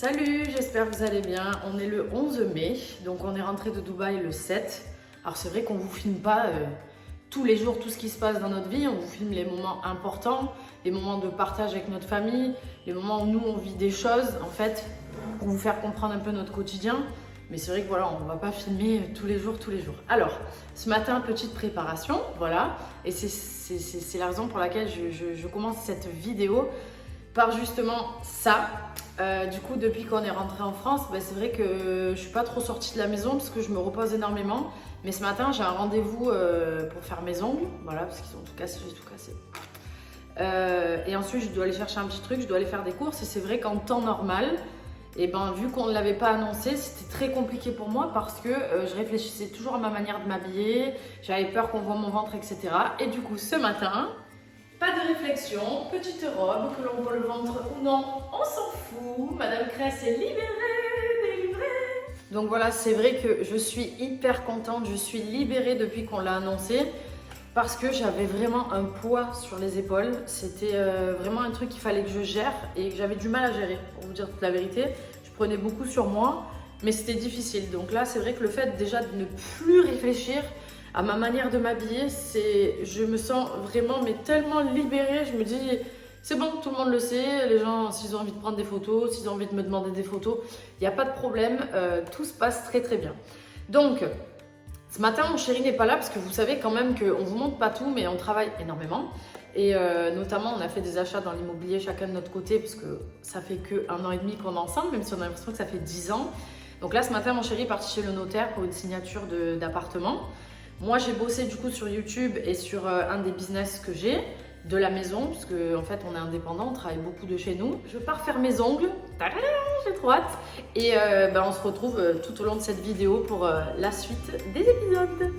Salut, j'espère que vous allez bien. On est le 11 mai, donc on est rentré de Dubaï le 7. Alors c'est vrai qu'on ne vous filme pas tous les jours tout ce qui se passe dans notre vie, on vous filme les moments importants, les moments de partage avec notre famille, les moments où nous on vit des choses en fait, pour vous faire comprendre un peu notre quotidien. Mais c'est vrai que voilà, on ne va pas filmer tous les jours. Alors, ce matin, petite préparation, voilà. Et c'est la raison pour laquelle je commence cette vidéo par justement ça. Du coup, depuis qu'on est rentré en France, c'est vrai que je suis pas trop sortie de la maison parce que je me repose énormément. Mais ce matin, j'ai un rendez-vous pour faire mes ongles, voilà, parce qu'ils ont tout cassé, j'ai tout cassé. Et ensuite, je dois aller chercher un petit truc, je dois aller faire des courses. Et c'est vrai qu'en temps normal, vu qu'on ne l'avait pas annoncé, c'était très compliqué pour moi parce que je réfléchissais toujours à ma manière de m'habiller. J'avais peur qu'on voit mon ventre, etc. Et du coup, ce matin, pas de réflexion, petite robe, que l'on voit le ventre ou non, on s'en fout. Madame Cress est libérée, délivrée. Donc voilà, c'est vrai que je suis hyper contente, je suis libérée depuis qu'on l'a annoncé parce que j'avais vraiment un poids sur les épaules. C'était vraiment un truc qu'il fallait que je gère et que j'avais du mal à gérer, pour vous dire toute la vérité. Je prenais beaucoup sur moi, mais c'était difficile. Donc là, c'est vrai que le fait déjà de ne plus réfléchir à ma manière de m'habiller, je me sens vraiment tellement libérée. Je me dis, c'est bon, tout le monde le sait. Les gens, s'ils ont envie de prendre des photos, s'ils ont envie de me demander des photos, il n'y a pas de problème. Tout se passe très très bien. Donc, ce matin, mon chéri n'est pas là parce que vous savez quand même qu'on ne vous montre pas tout, mais on travaille énormément. Et notamment, on a fait des achats dans l'immobilier chacun de notre côté parce que ça fait qu'un an et demi qu'on est ensemble, même si on a l'impression que ça fait 10 ans. Donc là, ce matin, mon chéri est parti chez le notaire pour une signature d'appartement. Moi, j'ai bossé du coup sur YouTube et sur un des business que j'ai de la maison, parce qu'en fait, on est indépendant, on travaille beaucoup de chez nous. Je pars faire mes ongles, j'ai trop hâte. Et on se retrouve tout au long de cette vidéo pour la suite des épisodes.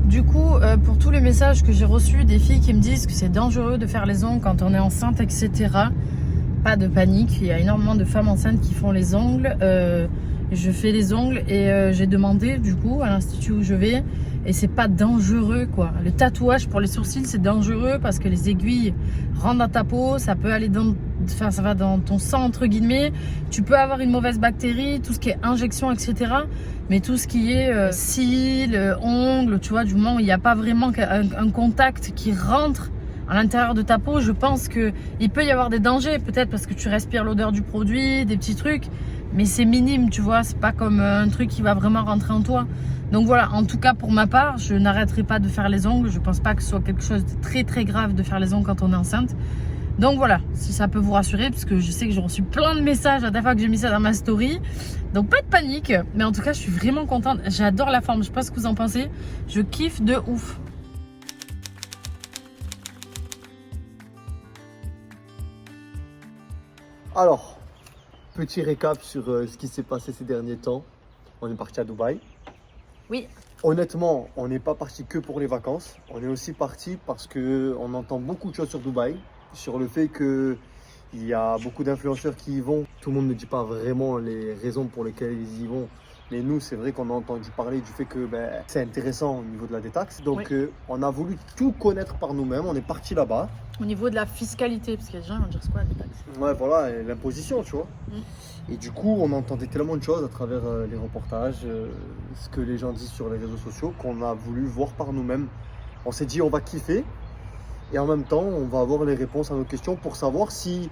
Du coup, pour tous les messages que j'ai reçus des filles qui me disent que c'est dangereux de faire les ongles quand on est enceinte, etc., pas de panique. Il y a énormément de femmes enceintes qui font les ongles. Je fais les ongles et j'ai demandé du coup à l'institut où je vais et c'est pas dangereux quoi. Le tatouage pour les sourcils c'est dangereux parce que les aiguilles rentrent dans ta peau, ça peut aller ça va dans ton sang entre guillemets. Tu peux avoir une mauvaise bactérie, tout ce qui est injection, etc. Mais tout ce qui est cils, ongles, tu vois, du moment où il n'y a pas vraiment un contact qui rentre à l'intérieur de ta peau, je pense qu'il peut y avoir des dangers, peut-être parce que tu respires l'odeur du produit, des petits trucs, mais c'est minime, tu vois, c'est pas comme un truc qui va vraiment rentrer en toi. Donc voilà, en tout cas pour ma part, je n'arrêterai pas de faire les ongles, je pense pas que ce soit quelque chose de très très grave de faire les ongles quand on est enceinte. Donc voilà, si ça peut vous rassurer, parce que je sais que j'ai reçu plein de messages à chaque fois que j'ai mis ça dans ma story. Donc pas de panique, mais en tout cas je suis vraiment contente, j'adore la forme, je sais pas ce que vous en pensez, je kiffe de ouf. Alors, petit récap sur ce qui s'est passé ces derniers temps. On est parti à Dubaï. Oui. Honnêtement, on n'est pas parti que pour les vacances. On est aussi parti parce qu'on entend beaucoup de choses sur Dubaï. Sur le fait qu'il y a beaucoup d'influenceurs qui y vont. Tout le monde ne dit pas vraiment les raisons pour lesquelles ils y vont. Mais nous, c'est vrai qu'on a entendu parler du fait que c'est intéressant au niveau de la détaxe. Donc, oui. On a voulu tout connaître par nous-mêmes. On est parti là-bas. Au niveau de la fiscalité, parce qu'il y a des gens qui vont dire c'est quoi la détaxe. Ouais, voilà, l'imposition, tu vois. Et du coup, on entendait tellement de choses à travers les reportages, ce que les gens disent sur les réseaux sociaux, qu'on a voulu voir par nous-mêmes. On s'est dit, on va kiffer. Et en même temps, on va avoir les réponses à nos questions pour savoir si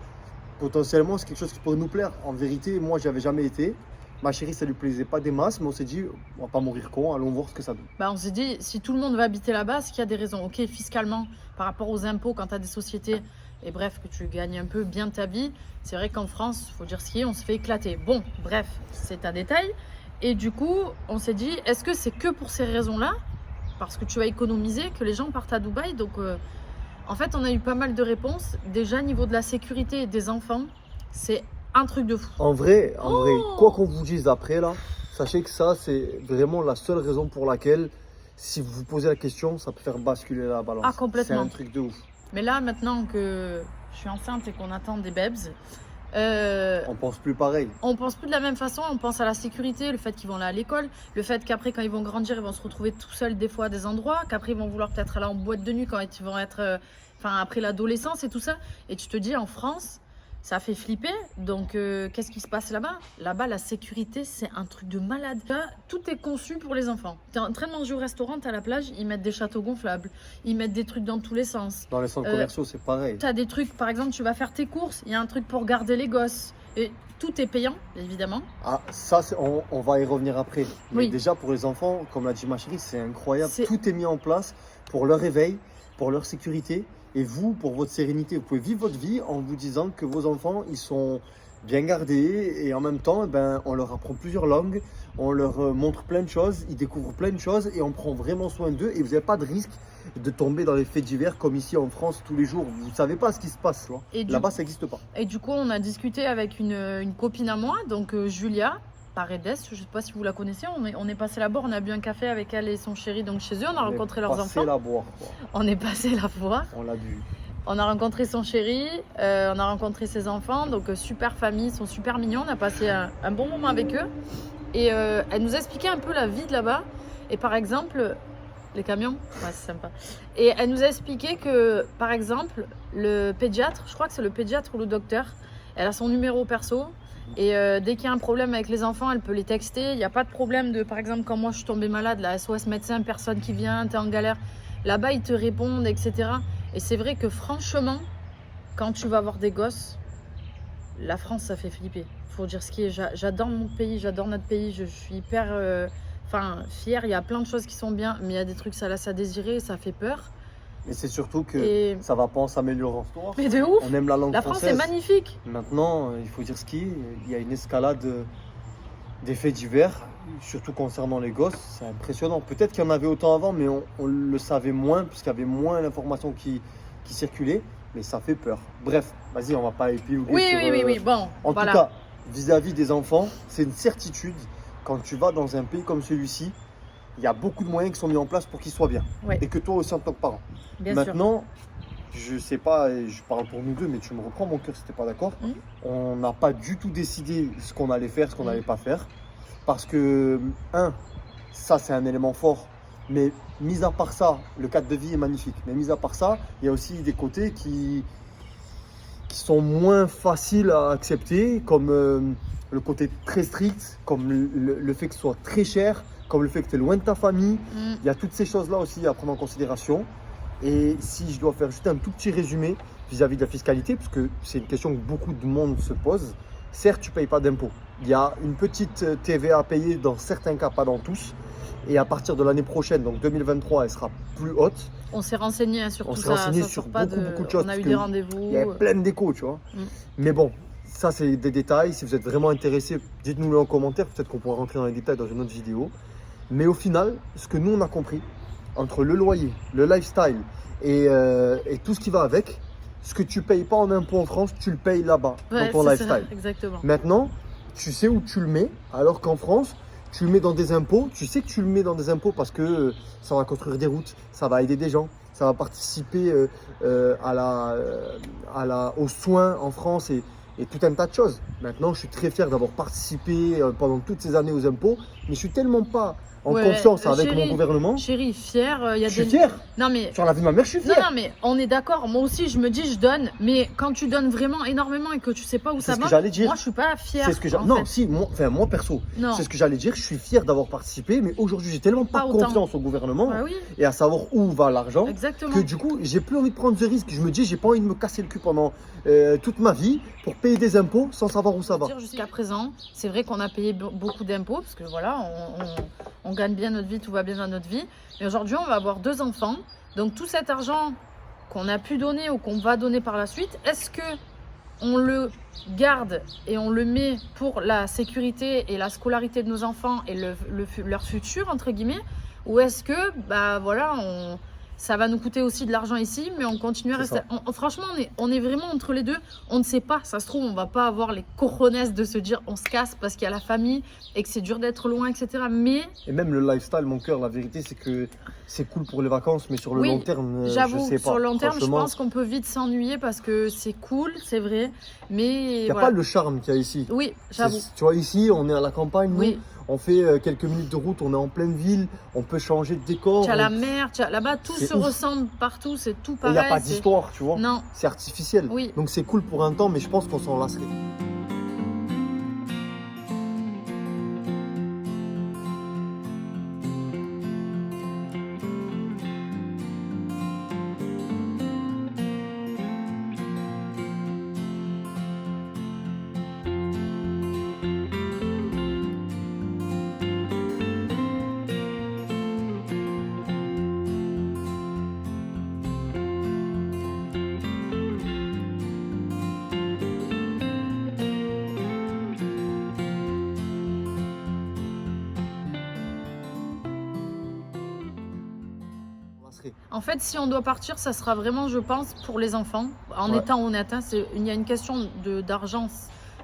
potentiellement c'est quelque chose qui pourrait nous plaire. En vérité, moi, j'y avais jamais été. Ma chérie, ça lui plaisait pas des masses, mais on s'est dit, on va pas mourir con, allons voir ce que ça donne. On s'est dit, si tout le monde va habiter là-bas, c'est qu'il y a des raisons. Ok, fiscalement, par rapport aux impôts, quand tu as des sociétés, et bref, que tu gagnes un peu bien ta vie, c'est vrai qu'en France, il faut dire ce qui est, on se fait éclater. Bon, bref, c'est un détail. Et du coup, on s'est dit, est-ce que c'est que pour ces raisons-là, parce que tu vas économiser, que les gens partent à Dubaï? Donc, en fait, on a eu pas mal de réponses. Déjà, au niveau de la sécurité des enfants, c'est un truc de fou. En vrai, quoi qu'on vous dise après là, sachez que ça c'est vraiment la seule raison pour laquelle, si vous vous posez la question, ça peut faire basculer la balance. Ah, complètement. C'est un truc de ouf. Mais là, maintenant que je suis enceinte et qu'on attend des bebs, On pense plus pareil. On pense plus de la même façon, on pense à la sécurité, le fait qu'ils vont aller à l'école, le fait qu'après quand ils vont grandir, ils vont se retrouver tout seuls des fois à des endroits, qu'après ils vont vouloir peut-être aller en boîte de nuit quand ils vont être, après l'adolescence et tout ça. Et tu te dis en France, ça fait flipper. Donc qu'est-ce qui se passe là-bas? Là-bas, la sécurité, c'est un truc de malade. Là, tout est conçu pour les enfants. Tu es en train de manger au restaurant, tu à la plage, ils mettent des châteaux gonflables, ils mettent des trucs dans tous les sens. Dans les centres commerciaux, c'est pareil. Tu as des trucs, par exemple, tu vas faire tes courses, il y a un truc pour garder les gosses. Et tout est payant, évidemment. Ah, ça, on va y revenir après. Mais Oui. déjà, pour les enfants, comme l'a dit ma chérie, c'est incroyable. C'est- Tout est mis en place pour leur réveil, pour leur sécurité. Et vous, pour votre sérénité, vous pouvez vivre votre vie en vous disant que vos enfants, ils sont bien gardés. Et en même temps, on leur apprend plusieurs langues, on leur montre plein de choses, ils découvrent plein de choses et on prend vraiment soin d'eux. Et vous n'avez pas de risque de tomber dans les faits divers comme ici en France tous les jours. Vous ne savez pas ce qui se passe. Tu vois. Et du- Là-bas, ça n'existe pas. Et du coup, on a discuté avec une copine à moi, donc Julia Paredes, je ne sais pas si vous la connaissez, on est passé là-bas, on a bu un café avec elle et son chéri donc chez eux, on a rencontré leurs enfants. La boire, quoi. On est passé la voir, On l'a bu. on a rencontré son chéri, on a rencontré ses enfants, donc super famille, ils sont super mignons, on a passé un bon moment avec eux. Et elle nous a expliqué un peu la vie de là-bas. Et par exemple, les camions, ouais, c'est sympa. Et elle nous a expliqué que, par exemple, le pédiatre, je crois que c'est le pédiatre ou le docteur, elle a son numéro perso. Et dès qu'il y a un problème avec les enfants, elle peut les texter. Il n'y a pas de problème de, par exemple, quand moi je suis tombée malade, la SOS médecin, personne qui vient, t'es en galère. Là-bas, ils te répondent, etc. Et c'est vrai que franchement, quand tu vas voir des gosses, la France, ça fait flipper. Faut dire ce qui est. J'adore mon pays, j'adore notre pays. Je suis hyper fière. Il y a plein de choses qui sont bien, mais il y a des trucs, ça laisse à désirer, ça fait peur. Et c'est surtout que Et- ça va pas en s'améliorant. Mais de ouf! On aime la langue La France française. est magnifique. Maintenant, il faut dire ce qui est. Il y a une escalade des faits divers, surtout concernant les gosses. C'est impressionnant. Peut-être qu'il y en avait autant avant, mais on le savait moins, puisqu'il y avait moins d'informations qui circulaient. Mais ça fait peur. Bref, vas-y, on va pas épiloguer Oui, sur, oui. Bon, En voilà. tout cas, vis-à-vis des enfants, c'est une certitude. Quand tu vas dans un pays comme celui-ci, il y a beaucoup de moyens qui sont mis en place pour qu'ils soient bien. Ouais. Et que toi aussi en tant que parent. Bien sûr. Maintenant, je sais pas, et je parle pour nous deux, mais tu me reprends mon cœur si t'es pas d'accord. Mhm. On n'a pas du tout décidé ce qu'on allait faire, ce qu'on Mhm. n'allait pas faire. Parce que, ça c'est un élément fort. Mais mis à part ça, le cadre de vie est magnifique. Mais mis à part ça, il y a aussi des côtés qui sont moins faciles à accepter, comme le côté très strict, comme le fait que ce soit très cher, comme le fait que tu es loin de ta famille. Mm. Il y a toutes ces choses-là aussi à prendre en considération. Et si je dois faire juste un tout petit résumé vis-à-vis de la fiscalité, parce que c'est une question que beaucoup de monde se pose, certes, tu ne payes pas d'impôts. Il y a une petite TVA à payer dans certains cas, pas dans tous. Et à partir de l'année prochaine, donc 2023, elle sera plus haute. On s'est renseigné sur On tout s'est ça. renseigné Ça sur sort pas beaucoup de choses, On a parce eu que des rendez-vous. Il y a plein d'échos, tu vois. Mm. Mais bon, ça c'est des détails. Si vous êtes vraiment intéressé, dites-nous-le en commentaire. Peut-être qu'on pourra rentrer dans les détails dans une autre vidéo. Mais au final, ce que nous on a compris, entre le loyer, le lifestyle et tout ce qui va avec, ce que tu payes pas en impôt en France, tu le payes là-bas, Ouais, dans ton c'est ça, lifestyle. exactement. Maintenant, tu sais où tu le mets, alors qu'en France, tu le mets dans des impôts. Tu sais que tu le mets dans des impôts parce que ça va construire des routes, ça va aider des gens, ça va participer aux soins en France et tout un tas de choses. Maintenant, je suis très fier d'avoir participé pendant toutes ces années aux impôts, mais je suis tellement pas en Ouais, confiance avec chérie, mon gouvernement. Chérie, fière, il y a Je suis des... fier. Non mais... Sur la vie de ma mère, je suis Non, fier. non, mais on est d'accord. Moi aussi, je me dis, je donne. Mais quand tu donnes vraiment énormément et que tu sais pas où C'est ça ce que va, j'allais dire. moi, je suis pas fière. C'est ce que j'ai. en Non, fait. si, moi perso, Non. c'est ce que j'allais dire. Je suis fier d'avoir participé, mais aujourd'hui, j'ai tellement pas Pas autant. confiance au gouvernement Ouais, oui, et à savoir où va l'argent exactement. que du coup, j'ai plus envie de prendre ce risque. Je me dis, j'ai pas envie de me casser le cul pendant toute ma vie pour payer des impôts sans savoir où ça va. Dire jusqu'à présent, c'est vrai qu'on a payé beaucoup d'impôts parce que voilà, on gagne bien notre vie, tout va bien dans notre vie. Mais aujourd'hui, on va avoir 2 enfants. Donc tout cet argent qu'on a pu donner ou qu'on va donner par la suite, est-ce que on le garde et on le met pour la sécurité et la scolarité de nos enfants et leur futur entre guillemets, ou est-ce que bah voilà, ça va nous coûter aussi de l'argent ici, mais on continue à C'est rester. Franchement, on est vraiment entre les deux. On ne sait pas. Ça se trouve, on va pas avoir les cojones de se dire on se casse parce qu'il y a la famille et que c'est dur d'être loin, etc. Mais Et même le lifestyle, mon cœur, la vérité, c'est que c'est cool pour les vacances, mais sur le oui, long terme, je j'avoue, sais pas. sur le long terme, je Franchement, pense qu'on peut vite s'ennuyer parce que c'est cool, c'est vrai, mais il n'y a voilà. pas le charme qu'il y a ici. Oui, j'avoue. Tu vois, ici, on est à la campagne, nous, Oui. on fait quelques minutes de route, on est en pleine ville, on peut changer de décor. Tu as la mer, là-bas, tout C'est se ouf. ressemble partout, c'est tout Il pareil. n'y a pas c'est- d'histoire, tu vois. Non, C'est artificiel. oui. Donc c'est cool pour un temps, mais je pense qu'on s'en lasserait. En fait, si on doit partir, ça sera vraiment, je pense, pour les enfants. En Ouais. étant honnête, hein, il y a une question d'argent.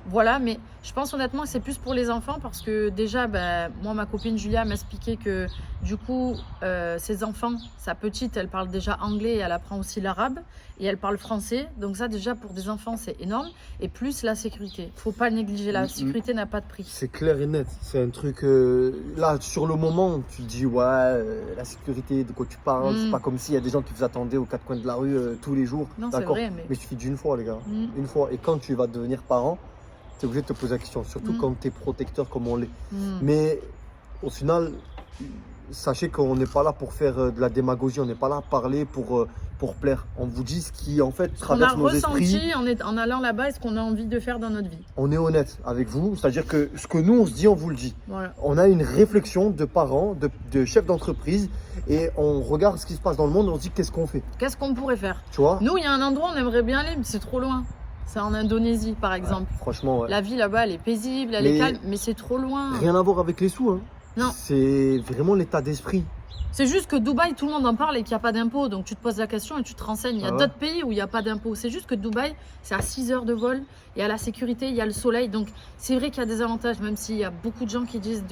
Voilà, mais je pense honnêtement que c'est plus pour les enfants parce que déjà, ben, moi, ma copine Julia m'a expliqué que du coup, ses enfants, sa petite, elle parle déjà anglais et elle apprend aussi l'arabe et elle parle français. Donc ça, déjà, pour des enfants, c'est énorme. Et plus la sécurité. Faut pas le négliger. La sécurité n'a pas de prix. C'est clair et net. C'est un truc. Là, sur le moment, tu te dis, ouais, la sécurité, de quoi tu parles. C'est pas comme s'il y a des gens qui vous attendaient aux quatre coins de la rue tous les jours. Non, c'est D'accord. vrai, Mais il suffit d'une fois, les gars. Mm. Une fois. Et quand tu vas devenir parent, tu es obligé de te poser la question. Surtout quand tu es protecteur comme on l'est. Mais au final, sachez qu'on n'est pas là pour faire de la démagogie. On n'est pas là à parler pour plaire. On vous dit ce qui, en fait, On a traverse nos ressenti esprits. en allant là-bas et ce qu'on a envie de faire dans notre vie. On est honnête avec vous. C'est-à-dire que ce que nous, on se dit, on vous le dit. Voilà. On a une réflexion de parents, de chefs d'entreprise, et on regarde ce qui se passe dans le monde et on se dit qu'est-ce qu'on fait. Qu'est-ce qu'on pourrait faire? Tu vois? Nous, il y a un endroit où on aimerait bien aller, mais c'est trop loin. C'est en Indonésie, par exemple. Franchement, ouais. La vie là-bas, elle est paisible, elle Mais est calme, mais c'est trop loin. Rien à voir avec les sous. Hein. Non. C'est vraiment l'état d'esprit. C'est juste que Dubaï, tout le monde en parle et qu'il n'y a pas d'impôt. Donc tu te poses la question et tu te renseignes. Il y a Ah ouais. d'autres pays où il n'y a pas d'impôt. C'est juste que Dubaï, c'est à 6 heures de vol. Il y a la sécurité, il y a le soleil. Donc c'est vrai qu'il y a des avantages, même s'il y a beaucoup de gens qui disent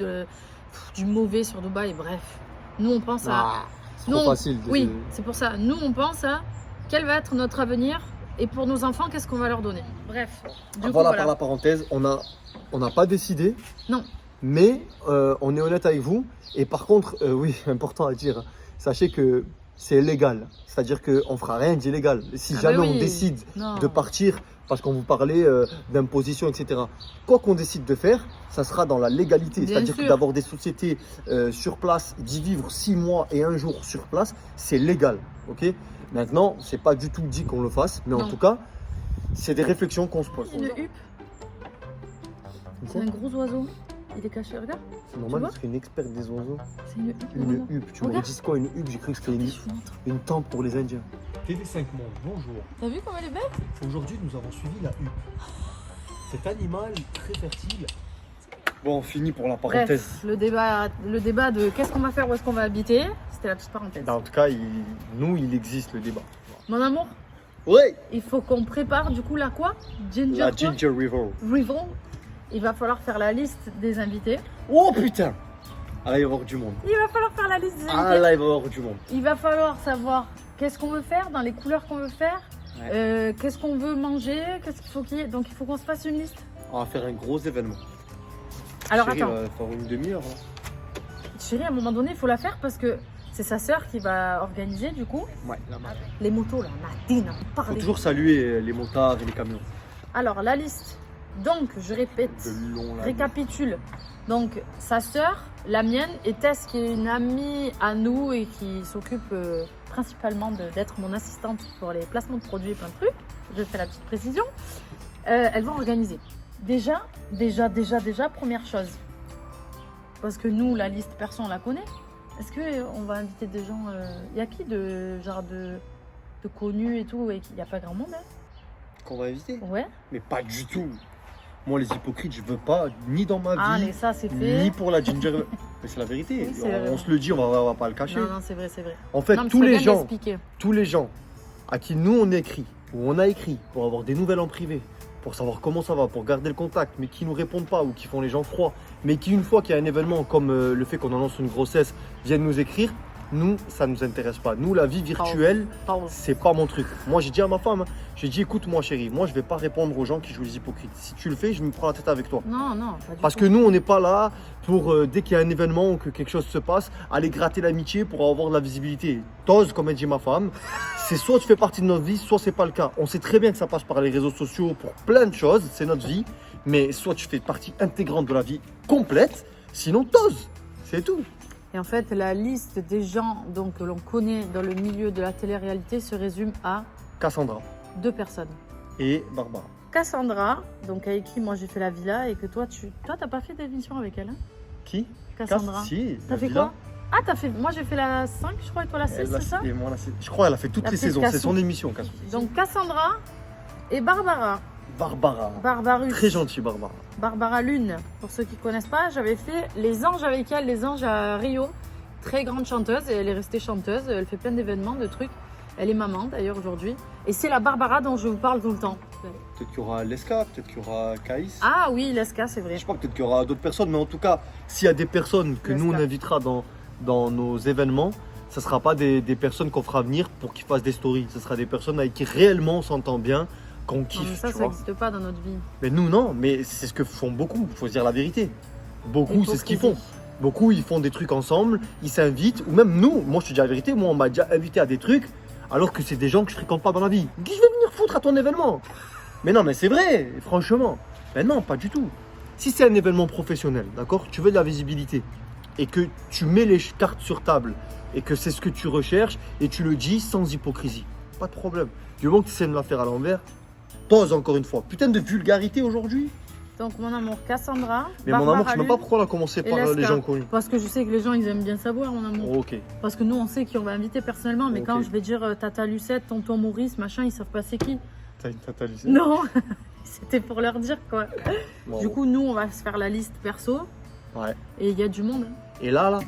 du mauvais sur Dubaï. Bref, nous on pense à... C'est Nous, trop facile. Oui, c'est pour ça. Nous on pense à quel va être notre avenir et pour nos enfants, qu'est-ce qu'on va leur donner. Bref, du coup, Voilà, voilà. par la parenthèse, on n'a pas décidé. Non. Mais on est honnête avec vous. Et par contre, oui, important à dire, sachez que c'est légal. C'est-à-dire qu'on ne fera rien d'illégal. Si Ah jamais bah oui. on décide Non. de partir, parce qu'on vous parlait d'imposition, etc. Quoi qu'on décide de faire, ça sera dans la légalité. Bien C'est-à-dire que sûr. d'avoir des sociétés sur place, d'y vivre 6 mois et 1 jour sur place, c'est légal. Ok. Maintenant, c'est pas du tout dit qu'on le fasse, mais en Non. tout cas, c'est des réflexions qu'on se pose. Une huppe, c'est un gros oiseau. Il est caché, regarde. C'est normal, vois je serais une experte des oiseaux. C'est une huppe. Une regarde. huppe, tu me Regarde. redis quoi une huppe? J'ai cru que c'était Je vous montre. une tente pour les Indiens. TV5 Monde, bonjour. T'as vu comme elle est belle? Aujourd'hui, nous avons suivi la huppe. Cet animal très fertile. Bon, fini pour la parenthèse. Bref, le débat de qu'est-ce qu'on va faire, où est-ce qu'on va habiter, c'était la petite parenthèse. En tout cas, il existe le débat. Mon amour, Ouais. il faut qu'on prépare du coup la quoi? Ginger La quoi? Ginger River. River. Il va falloir faire la liste des invités. Oh putain! Ah là, il va y avoir du monde. Il va falloir faire la liste des invités. Ah là, il va y avoir du monde. Il va falloir savoir qu'est-ce qu'on veut faire, dans les couleurs qu'on veut faire, qu'est-ce qu'on veut manger, qu'est-ce qu'il faut qu'il y ait. Donc il faut qu'on se fasse une liste. On va faire un gros événement. Alors Chérie, attends, on va faire une demi-heure. Là. chérie, à un moment donné, il faut la faire parce que c'est sa sœur qui va organiser du coup. Ouais, là-bas. Les motos là, Nadine, Faut parlez. toujours saluer les motards et les camions. Alors la liste. Donc je répète, De long là. récapitule. Donc sa sœur, la mienne, et Tess qui est une amie à nous et qui s'occupe principalement d'être mon assistante pour les placements de produits et plein de trucs. Je fais la petite précision. Elles vont organiser. Déjà, première chose. Parce que nous, la liste perso, on la connaît. Est-ce qu'on va inviter des gens... Il y a qui de connus et tout et qu'il n'y a pas grand monde hein? Qu'on va inviter. Ouais. Mais pas du tout. Moi, les hypocrites, je veux pas, ni dans ma Ah, vie, mais ça, c'est fait. ni pour la ginger. Mais c'est la vérité. Oui, c'est la on vérité. se le dit, on va pas le cacher. Non, non, c'est vrai, c'est vrai. En fait, Non, mais tous c'est les bien gens, d'expliquer. tous les gens à qui nous on écrit ou on a écrit pour avoir des nouvelles en privé, pour savoir comment ça va, pour garder le contact, mais qui nous répondent pas ou qui font les gens froids, mais qui une fois qu'il y a un événement comme le fait qu'on annonce une grossesse viennent nous écrire, nous ça nous intéresse pas. Nous la vie virtuelle, Pardon. c'est pas mon truc. Moi j'ai dit à ma femme, j'ai dit écoute moi chérie, moi je vais pas répondre aux gens qui jouent les hypocrites. Si tu le fais, je me prends la tête avec toi. Non, non, pas du Parce tout. que nous, on n'est pas là pour, dès qu'il y a un événement ou que quelque chose se passe, aller gratter l'amitié pour avoir de la visibilité. T'oses, comme a dit ma femme, c'est soit tu fais partie de notre vie, soit c'est pas le cas. On sait très bien que ça passe par les réseaux sociaux pour plein de choses, c'est notre vie, mais soit tu fais partie intégrante de la vie complète, sinon t'oses. C'est tout. Et en fait, la liste des gens donc, que l'on connaît dans le milieu de la télé-réalité se résume à Cassandra 2 personnes. et Barbara. Cassandra, donc avec qui moi j'ai fait la villa et que toi, t'as pas fait d'émission avec elle, hein Qui Cassandra. Si. T'as fait quoi? Ah, moi j'ai fait la 5, je crois, et toi la 6, c'est ça? Et moi, je crois qu'elle a fait toutes La les petite saisons, c'est son émission, Cassandra. Donc Cassandra et Barbara. Barbara. Barbarus. Très gentille, Barbara. Barbara Lune, pour ceux qui ne connaissent pas, j'avais fait Les Anges avec elle, Les Anges à Rio. Très grande chanteuse et elle est restée chanteuse. Elle fait plein d'événements, de trucs. Elle est maman d'ailleurs aujourd'hui. Et c'est la Barbara dont je vous parle tout le temps. Peut-être qu'il y aura Leska, peut-être qu'il y aura Caïs. Ah oui, Leska, c'est vrai. Je sais pas, peut-être qu'il y aura d'autres personnes, mais en tout cas, s'il y a des personnes que nous on Leska. invitera dans nos événements, ça ne sera pas des personnes qu'on fera venir pour qu'ils fassent des stories. Ce sera des personnes avec qui réellement on s'entend bien, qu'on Non, kiffe. mais ça tu vois. n'existe pas dans notre vie. Mais nous, non, mais c'est ce que font beaucoup, il faut se dire la vérité. Beaucoup, c'est ce qu'ils font. Hypocrisie. Beaucoup, ils font des trucs ensemble, ils s'invitent, ou même nous, moi je te dis la vérité, moi on m'a déjà invité à des trucs, alors que c'est des gens que je fréquente pas dans la vie. Qui je vais venir foutre à ton événement? Mais non, mais c'est vrai, franchement. Mais non, pas du tout. Si c'est un événement professionnel, d'accord, tu veux de la visibilité, et que tu mets les cartes sur table, et que c'est ce que tu recherches, et tu le dis sans hypocrisie, pas de problème. Du moment que tu sais me la faire à l'envers, pose encore une fois. Putain de vulgarité aujourd'hui. Donc mon amour, Cassandra. Mais Barbara mon amour, je sais même pas Lune, pourquoi on a commencé et par les Leska. gens connus. Parce que je sais que les gens, ils aiment bien savoir, mon amour. Oh, ok. Parce que nous, on sait qui on va inviter personnellement. Mais Ok. quand je vais dire Tata Lucette, Tonton Maurice, machin, ils savent pas c'est qui. T'as une tata Lucette. Non, c'était pour leur dire quoi. Bon. Du coup, nous, on va se faire la liste perso. Ouais. Et il y a du monde. Et là,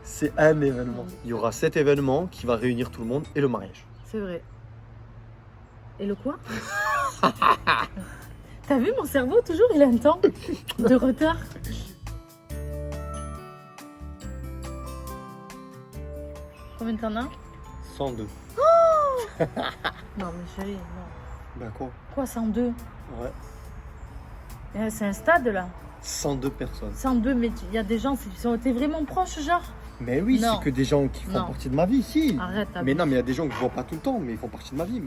c'est un événement. Il y aura cet événement qui va réunir tout le monde et le mariage. C'est vrai. Et le quoi? T'as vu, mon cerveau, toujours, il a un temps de retard. Combien t'en as? 102. Non, mais chérie, non. Bah quoi? Quoi, 102? Ouais. C'est un stade, là. 102 personnes. 102, mais il y a des gens qui ont été vraiment proches, genre. Mais oui, Non. c'est que des gens qui font Non. partie de ma vie, si. Arrête, Mais non, mais il y a des gens que je vois pas tout le temps, mais ils font partie de ma vie.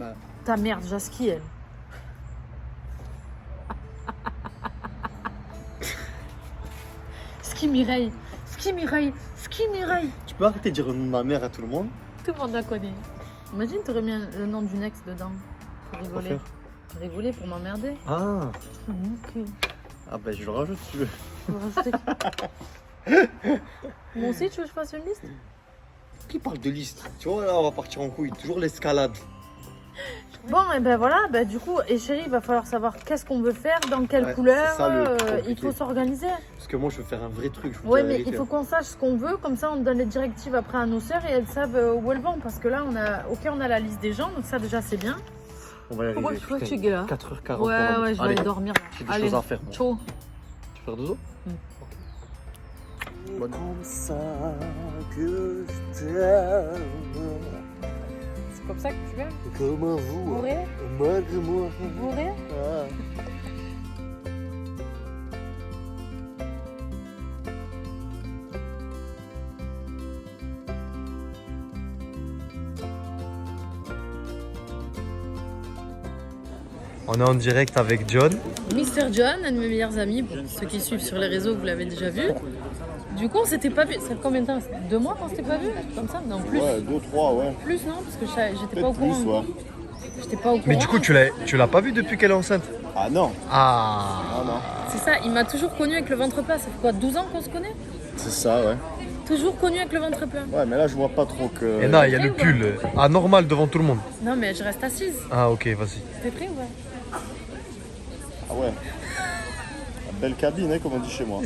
ta mère, déjà, ski, elle. Ski Mireille. Ski Mireille. Ski Mireille. Tu peux arrêter de dire le nom de ma mère à tout le monde? Tout le monde la connaît. Imagine, t'aurais mis le nom d'une ex dedans. Pour Quoi rigoler. faire? Rigoler pour m'emmerder. Ah. Ok. Ah bah je le rajoute si tu veux. Faut rajouter qui? Moi aussi, tu veux que je fasse une liste? Qui parle de liste? Tu vois, là, on va partir en couille. Toujours l'escalade. Bon, et ben voilà, ben du coup, et chérie, il va falloir savoir qu'est-ce qu'on veut faire, dans quelle Ouais, couleur, c'est ça, le plus il compliqué. faut s'organiser. Parce que moi, je veux faire un vrai truc. Je vous Ouais, dis la mais vérité. il faut qu'on sache ce qu'on veut, comme ça on donne les directives après à nos sœurs et elles savent où elles vont. Parce que là, on a la liste des gens, donc ça déjà c'est bien. On va y arriver. Ouais, je suis fatiguée, là. 4h40. Ouais, ouais, je vais Allez, aller dormir. j'ai des Allez, choses à faire. moi. ciao. Tu veux faire dodo? Bonne- Comme ça que je t'aime, C'est comme ça que tu veux comme un vous, bourrer, malgré moi. bourrer. Ah. On est en direct avec John. Mr. John, un de mes meilleurs amis, pour ceux qui suivent sur les réseaux, vous l'avez déjà vu. Du coup, on s'était pas vu. Ça fait combien de temps? 2 mois qu'on s'était pas vu? Comme ça? Non, plus. Ouais, 2, 3, ouais. Plus, non? Parce que j'étais pas au Peut-être courant. plus, ouais. J'étais pas au courant. Mais du coup, tu l'as pas vu depuis qu'elle est enceinte? Ah non, Ah. ah non. C'est ça, il m'a toujours connu avec le ventre plat. Ça fait quoi, 12 ans qu'on se connaît? C'est ça, ouais. Toujours connu avec le ventre plat. Ouais, mais là, je vois pas trop que. Et là, il y a Prêt le ou pas pull anormal devant tout le monde. Non, mais je reste assise. Ah, ok, vas-y. T'es prêt ou pas? Ah ouais. Une belle cabine, hein, comme on dit chez moi.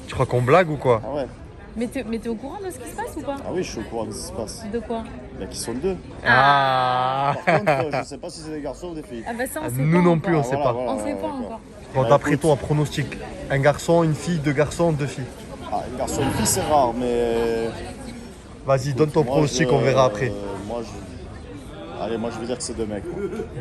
Tu crois qu'on blague ou quoi? Ah ouais. Mais t'es au courant de ce qui se passe ou pas? Ah oui, je suis au courant de ce qui se passe. De quoi? Bah, qui sont deux. Ah, Par contre, je sais pas si c'est des garçons ou des filles. Ah bah ça on sait Nous pas non encore. plus, on sait pas. On sait pas d'accord. encore. Bon, Bah, d'après écoute. toi, pronostic. Un garçon, une fille, deux garçons, deux filles. Ah, un garçon et une fille, c'est rare, mais. Vas-y, donne ton Moi, pronostic, je- on verra après. Allez, moi je vais dire que c'est deux mecs.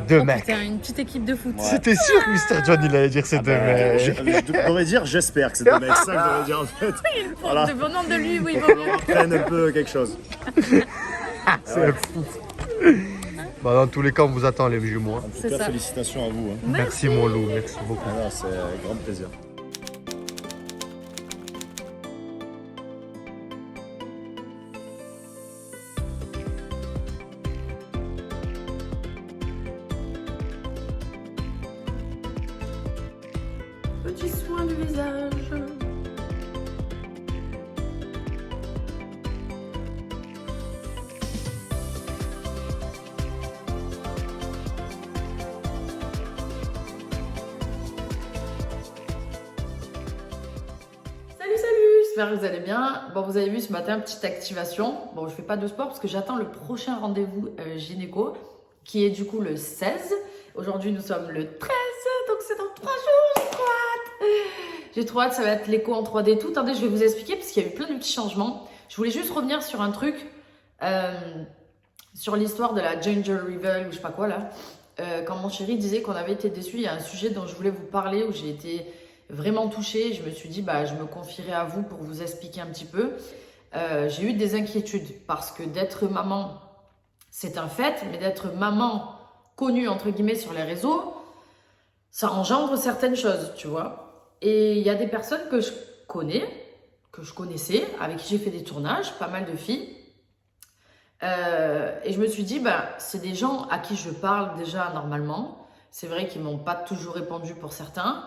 Deux Oh, mecs. putain, une petite équipe de foot. Ouais. C'était sûr que Mr. John il allait dire c'est deux mecs. Je devrais dire j'espère que c'est deux mecs. C'est ça que je devrais dire en fait. Voilà. De venant de lui, oui, Pour vaut qu'on mieux. apprenne un peu quelque chose. C'est fou. Bah, dans tous les cas, on vous attend les jumeaux. Hein. En tout C'est cas, ça. félicitations à vous. Hein. Merci mon loup, merci beaucoup. Alors, c'est un grand plaisir. Petit soin du visage. Salut, salut, j'espère que vous allez bien. Bon, vous avez vu ce matin, petite activation. Bon, je fais pas de sport parce que j'attends le prochain rendez-vous gynéco qui est du coup le 16. Aujourd'hui, nous sommes le 13, donc c'est dans 3 jours, j'ai trop hâte. J'ai trop hâte, ça va être l'écho en 3D tout. Attendez, je vais vous expliquer parce qu'il y a eu plein de petits changements. Je voulais juste revenir sur un truc, sur l'histoire de la Ginger River ou je sais pas quoi là. Quand mon chéri disait qu'on avait été déçus, il y a un sujet dont je voulais vous parler où j'ai été vraiment touchée. Je me suis dit, bah, je me confierai à vous pour vous expliquer un petit peu. J'ai eu des inquiétudes parce que d'être maman, c'est un fait, mais d'être maman connue, entre guillemets, sur les réseaux, ça engendre certaines choses, tu vois. Et il y a des personnes que je connais, que je connaissais, avec qui j'ai fait des tournages, pas mal de filles. Et je me suis dit, bah, c'est des gens à qui je parle déjà normalement. C'est vrai qu'ils m'ont pas toujours répondu pour certains.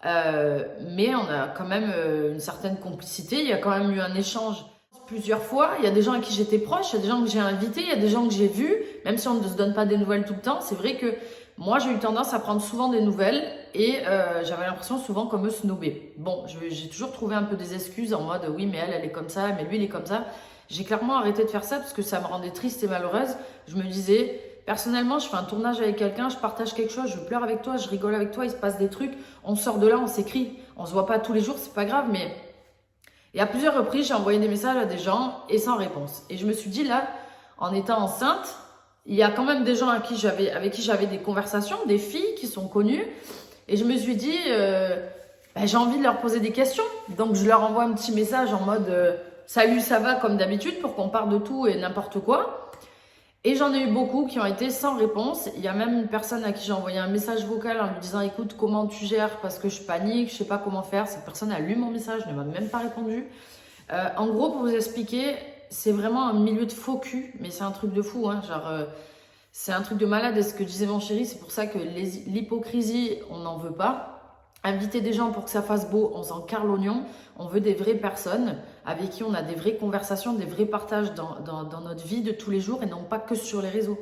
Mais on a quand même une certaine complicité. Il y a quand même eu un échange plusieurs fois. Il y a des gens à qui j'étais proche, il y a des gens que j'ai invités, il y a des gens que j'ai vus. Même si on ne se donne pas des nouvelles tout le temps, c'est vrai que moi j'ai eu tendance à prendre souvent des nouvelles et j'avais l'impression souvent qu'on me snobait. Bon, j'ai toujours trouvé un peu des excuses en mode oui mais elle est comme ça, mais lui il est comme ça. J'ai clairement arrêté de faire ça parce que ça me rendait triste et malheureuse. Je me disais, personnellement, je fais un tournage avec quelqu'un, je partage quelque chose, je pleure avec toi, je rigole avec toi, il se passe des trucs, on sort de là, on s'écrit, on se voit pas tous les jours, c'est pas grave, mais... Et à plusieurs reprises, j'ai envoyé des messages à des gens et sans réponse. Et je me suis dit là, en étant enceinte, il y a quand même des gens avec qui j'avais des conversations, des filles qui sont connues. Et je me suis dit, j'ai envie de leur poser des questions. Donc je leur envoie un petit message en mode salut, ça va comme d'habitude pour qu'on parle de tout et n'importe quoi. Et j'en ai eu beaucoup qui ont été sans réponse. Il y a même une personne à qui j'ai envoyé un message vocal en lui disant écoute, comment tu gères parce que je panique, je sais pas comment faire. Cette personne a lu mon message, ne m'a même pas répondu. En gros, pour vous expliquer, c'est vraiment un milieu de faux cul, mais c'est un truc de fou, hein, genre c'est un truc de malade. Et ce que disait mon chéri, c'est pour ça que l'hypocrisie, on n'en veut pas. Inviter des gens pour que ça fasse beau, on s'en carre l'oignon. On veut des vraies personnes avec qui on a des vraies conversations, des vrais partages dans notre vie de tous les jours et non pas que sur les réseaux.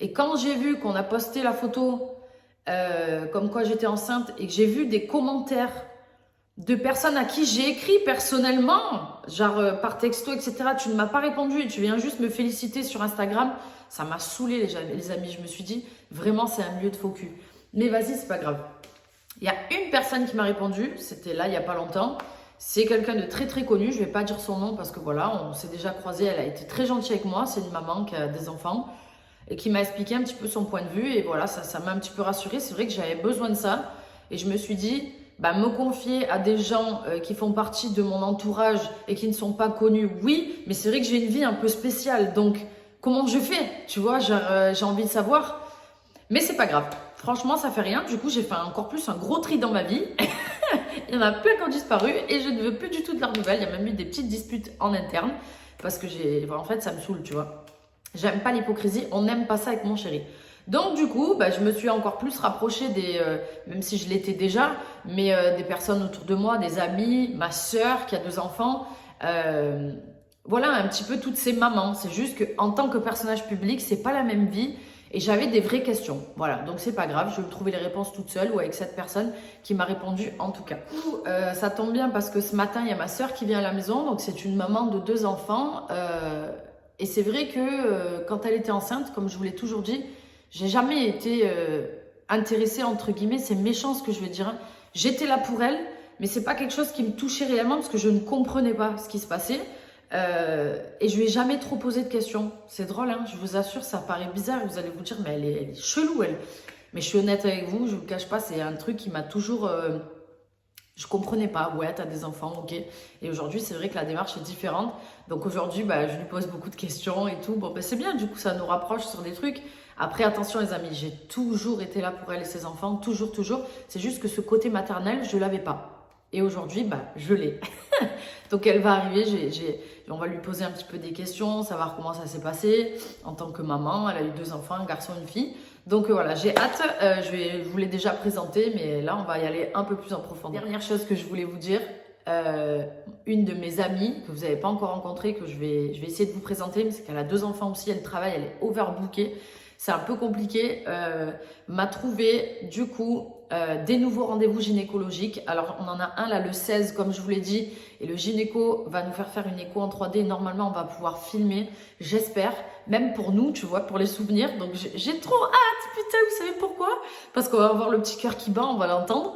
Et quand j'ai vu qu'on a posté la photo comme quoi j'étais enceinte et que j'ai vu des commentaires de personnes à qui j'ai écrit personnellement, genre par texto, etc. Tu ne m'as pas répondu et tu viens juste me féliciter sur Instagram. Ça m'a saoulé les amis. Je me suis dit, vraiment, c'est un milieu de faux cul. Mais vas-y, c'est pas grave. Il y a une personne qui m'a répondu, c'était là, il n'y a pas longtemps. C'est quelqu'un de très très connu, je ne vais pas dire son nom parce que voilà, on s'est déjà croisés. Elle a été très gentille avec moi, c'est une maman qui a des enfants et qui m'a expliqué un petit peu son point de vue. Et voilà, ça m'a un petit peu rassurée. C'est vrai que j'avais besoin de ça. Et je me suis dit, me confier à des gens qui font partie de mon entourage et qui ne sont pas connus, oui, mais c'est vrai que j'ai une vie un peu spéciale. Donc, comment je fais? Tu vois, j'ai envie de savoir. Mais c'est pas grave. Franchement, ça fait rien. Du coup, j'ai fait encore plus un gros tri dans ma vie. Il y en a plein qui ont disparu et je ne veux plus du tout de leurs nouvelles. Il y a même eu des petites disputes en interne parce que en fait, ça me saoule, tu vois. J'aime pas l'hypocrisie. On n'aime pas ça avec mon chéri. Donc, du coup, je me suis encore plus rapprochée même si je l'étais déjà, mais des personnes autour de moi, des amis, ma sœur qui a 2 enfants. Voilà, un petit peu toutes ces mamans. C'est juste qu'en tant que personnage public, c'est pas la même vie. Et j'avais des vraies questions. Voilà, donc c'est pas grave, je vais trouver les réponses toute seule ou avec cette personne qui m'a répondu en tout cas. Ça tombe bien parce que ce matin, il y a ma soeur qui vient à la maison, donc c'est une maman de 2 enfants. Et c'est vrai que quand elle était enceinte, comme je vous l'ai toujours dit, j'ai jamais été intéressée, entre guillemets, c'est méchant ce que je veux dire. Hein. J'étais là pour elle, mais c'est pas quelque chose qui me touchait réellement parce que je ne comprenais pas ce qui se passait. Et je lui ai jamais trop posé de questions. C'est drôle, hein, je vous assure, ça paraît bizarre. Vous allez vous dire, mais elle est chelou, elle. Mais je suis honnête avec vous, je vous cache pas, c'est un truc qui m'a toujours... je comprenais pas. Ouais, t'as des enfants, ok. Et aujourd'hui, c'est vrai que la démarche est différente. Donc aujourd'hui, je lui pose beaucoup de questions et tout. Bon, c'est bien, du coup, ça nous rapproche sur des trucs. Après, attention les amis, j'ai toujours été là pour elle et ses enfants, toujours, toujours. C'est juste que ce côté maternel, je l'avais pas. Et aujourd'hui, je l'ai. Donc elle va arriver, on va lui poser un petit peu des questions, savoir comment ça s'est passé en tant que maman. Elle a eu 2 enfants, un garçon, une fille. Donc voilà, j'ai hâte. Je vous l'ai déjà présenté, mais là, on va y aller un peu plus en profondeur. Dernière chose que je voulais vous dire, une de mes amies que vous n'avez pas encore rencontrée, que je vais essayer de vous présenter, mais c'est qu'elle a 2 enfants aussi, elle travaille, elle est overbookée. C'est un peu compliqué, m'a trouvé du coup des nouveaux rendez-vous gynécologiques. Alors on en a un là le 16 comme je vous l'ai dit et le gynéco va nous faire une écho en 3D. Normalement on va pouvoir filmer, j'espère, même pour nous, tu vois, pour les souvenirs. Donc j'ai trop hâte, putain, vous savez pourquoi? Parce qu'on va avoir le petit cœur qui bat, on va l'entendre.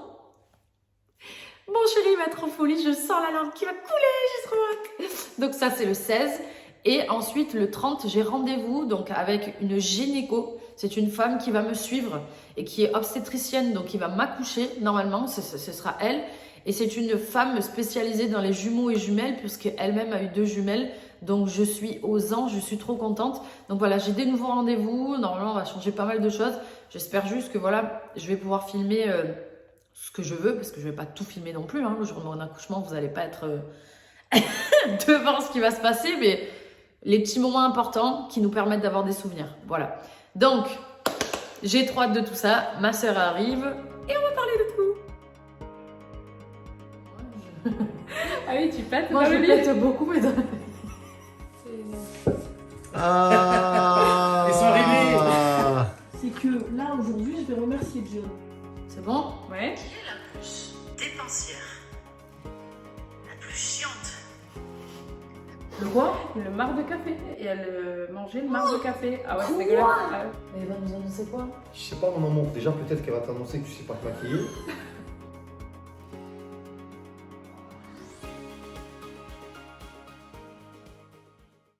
Mon chéri va être en folie, je sens la larme qui va couler, j'ai trop hâte. Donc ça c'est le 16. Et ensuite, le 30, j'ai rendez-vous donc avec une gynéco. C'est une femme qui va me suivre et qui est obstétricienne, donc qui va m'accoucher. Normalement, ce sera elle. Et c'est une femme spécialisée dans les jumeaux et jumelles, puisqu'elle-même a eu 2 jumelles. Donc, je suis aux anges, je suis trop contente. Donc voilà, j'ai des nouveaux rendez-vous. Normalement, on va changer pas mal de choses. J'espère juste que voilà, je vais pouvoir filmer ce que je veux, parce que je ne vais pas tout filmer non plus. Hein. Le jour de mon accouchement, vous n'allez pas être devant ce qui va se passer, mais... les petits moments importants qui nous permettent d'avoir des souvenirs. Voilà. Donc, j'ai trop hâte de tout ça. Ma sœur arrive et on va parler de tout. Ah oui, tu pètes. Moi, je pète beaucoup, mais dans... Ah. Ils sont arrivés. C'est que là, aujourd'hui, je vais remercier John. C'est bon? Ouais. Qui est la plus dépensière? La plus chiante? Le quoi? Le marc de café. Et elle mangeait le marc de café. Ah ouais, c'est dégueulasse. Ah ouais. Elle va nous annoncer quoi? Je sais pas, mon amour. Déjà, peut-être qu'elle va t'annoncer que tu sais pas te maquiller.